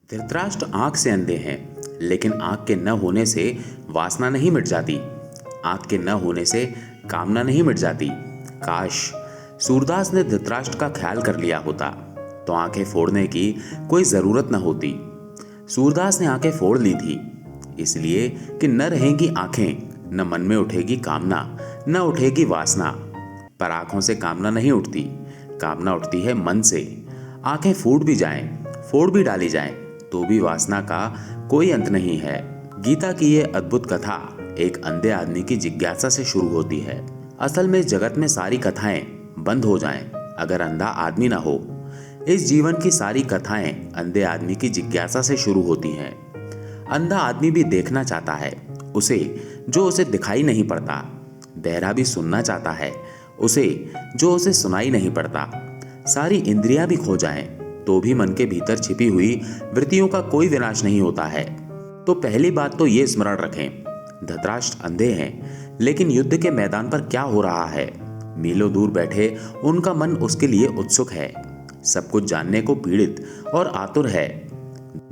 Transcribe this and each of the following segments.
धृतराष्ट्र आंख से अंधे हैं, लेकिन आंख के न होने से वासना नहीं मिट जाती। आंख के न होने से कामना नहीं मिट जाती। काश सूरदास ने धृतराष्ट्र का ख्याल कर लिया होता तो आंखें फोड़ने की कोई जरूरत न होती। सूरदास ने आंखें फोड़ ली थी इसलिए कि न रहेंगी आंखें, न मन में उठेगी कामना, न उठेगी वासना। पर आंखों से कामना नहीं उठती, कामना उठती है मन से। आंखें फूट भी जाएं, फोड़ भी डाली जाएं, तो भी वासना का कोई अंत नहीं है। गीता की ये अद्भुत कथा एक अंधे आदमी की जिज्ञासा से शुरू होती है। असल में इस जगत में सारी कथाएं बंद हो जाएं अगर अंधा आदमी ना हो। इस जीवन की सारी कथाएं अंधे आदमी की जिज्ञासा से शुरू होती हैं। अंधा आदमी भी देखना चाहता है उसे जो उसे दिखाई नहीं पड़ता। बहरा भी सुनना चाहता है उसे जो उसे सुनाई नहीं पड़ता। सारी इंद्रियां भी खो जाएं तो भी मन के भीतर छिपी हुई वृत्तियों का कोई विनाश नहीं होता है। तो पहली बात तो ये स्मरण रखें, धृतराष्ट्र अंधे हैं, लेकिन युद्ध के मैदान पर क्या हो रहा है मीलों दूर बैठे उनका मन उसके लिए उत्सुक है, सब कुछ जानने को पीड़ित और आतुर है।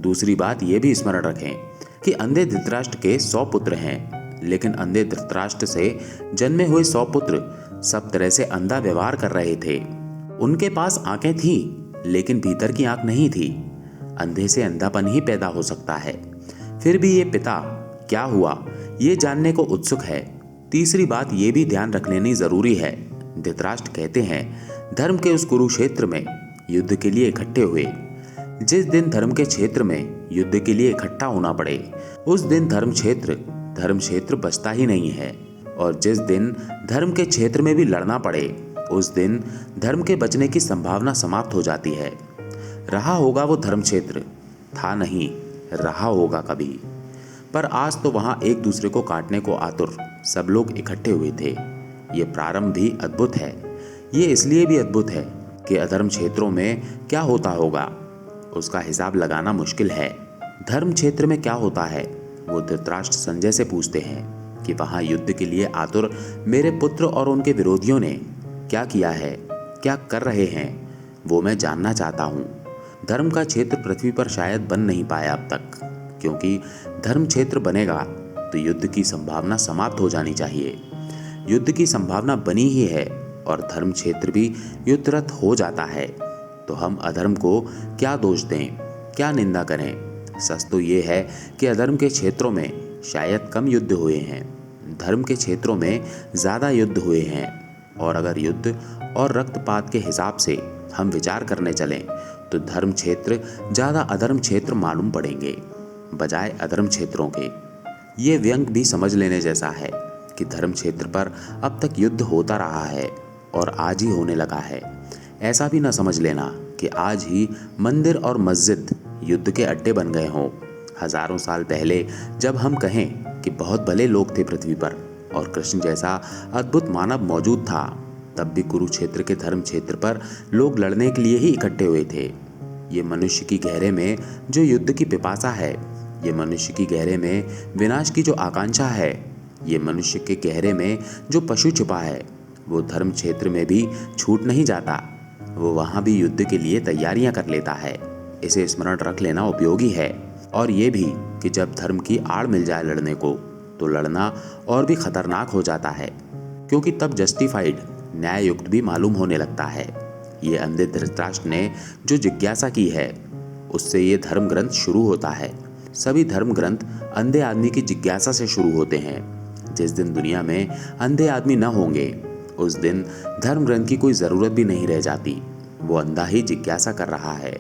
दूसरी बात यह भी स्मरण रखें कि अंधे धृतराष्ट्र के 100 पुत्र हैं, लेकिन अंधे धृतराष्ट्र से जन्मे हुए 100 पुत्र सब तरह से अंधा व्यवहार कर रहे थे। उनके पास आंखें थी लेकिन भीतर की आंख नहीं थी। अंधे से अंधापन ही पैदा हो सकता है। फिर भी ये पिता क्या हुआ ये जानने को उत्सुक है। तीसरी बात ये भी ध्यान रख लेनी जरूरी है, धृतराष्ट्र कहते हैं धर्म के उस कुरुक्षेत्र में युद्ध के लिए इकट्ठे हुए। जिस दिन धर्म के क्षेत्र में युद्ध के लिए इकट्ठा होना पड़े उस दिन धर्म क्षेत्र बचता ही नहीं है, और जिस दिन धर्म के क्षेत्र में भी लड़ना पड़े उस दिन धर्म के बचने की संभावना समाप्त हो जाती है। रहा होगा वो धर्म क्षेत्र, था नहीं रहा होगा कभी। पर आज तो वहां एक दूसरे को काटने को आतुर सब लोग इकट्ठे हुए थे। ये प्रारंभ भी अद्भुत है। ये इसलिए भी अद्भुत है कि अधर्म क्षेत्रों में क्या होता होगा उसका हिसाब लगाना मुश्किल है। धर्म क्षेत्र में क्या होता है वो धृतराष्ट्र संजय से पूछते हैं कि वहां युद्ध के लिए आतुर मेरे पुत्र और उनके विरोधियों ने क्या किया है, क्या कर रहे हैं, वो मैं जानना चाहता हूँ। धर्म का क्षेत्र पृथ्वी पर शायद बन नहीं पाया अब तक, क्योंकि धर्म क्षेत्र बनेगा तो युद्ध की संभावना समाप्त हो जानी चाहिए। युद्ध की संभावना बनी ही है और धर्म क्षेत्र भी युद्धरत हो जाता है, तो हम अधर्म को क्या दोष दें, क्या निंदा करें। सच तो ये है कि अधर्म के क्षेत्रों में शायद कम युद्ध हुए हैं, धर्म के क्षेत्रों में ज़्यादा युद्ध हुए हैं। और अगर युद्ध और रक्तपात के हिसाब से हम विचार करने चलें तो धर्म क्षेत्र ज़्यादा अधर्म क्षेत्र मालूम पड़ेंगे बजाय अधर्म क्षेत्रों के। ये व्यंग भी समझ लेने जैसा है कि धर्म क्षेत्र पर अब तक युद्ध होता रहा है और आज ही होने लगा है। ऐसा भी ना समझ लेना कि आज ही मंदिर और मस्जिद युद्ध के अड्डे बन गए हों। हजारों साल पहले जब हम कहें कि बहुत भले लोग थे पृथ्वी पर और कृष्ण जैसा अद्भुत मानव मौजूद था, तब भी कुरुक्षेत्र के धर्म क्षेत्र पर लोग लड़ने के लिए ही इकट्ठे हुए थे। ये मनुष्य की गहरे में जो युद्ध की पिपासा है, ये मनुष्य की गहरे में विनाश की जो आकांक्षा है, ये मनुष्य के गहरे में जो पशु छुपा है, वो धर्म क्षेत्र में भी छूट नहीं जाता। वो वहाँ भी युद्ध के लिए तैयारियां कर लेता है। इसे स्मरण रख लेना उपयोगी है। और ये भी कि जब धर्म की आड़ मिल जाए लड़ने को तो लड़ना और भी खतरनाक हो जाता है, क्योंकि तब जस्टिफाइड न्याय युक्त भी मालूम होने लगता है। ये अंधे धृतराष्ट्र ने जो जिज्ञासा की है उससे ये धर्म ग्रंथ शुरू होता है। सभी धर्म ग्रंथ अंधे आदमी की जिज्ञासा से शुरू होते हैं। जिस दिन दुनिया में अंधे आदमी न होंगे उस दिन धर्म ग्रंथ की कोई ज़रूरत भी नहीं रह जाती। वो अंधा ही जिज्ञासा कर रहा है।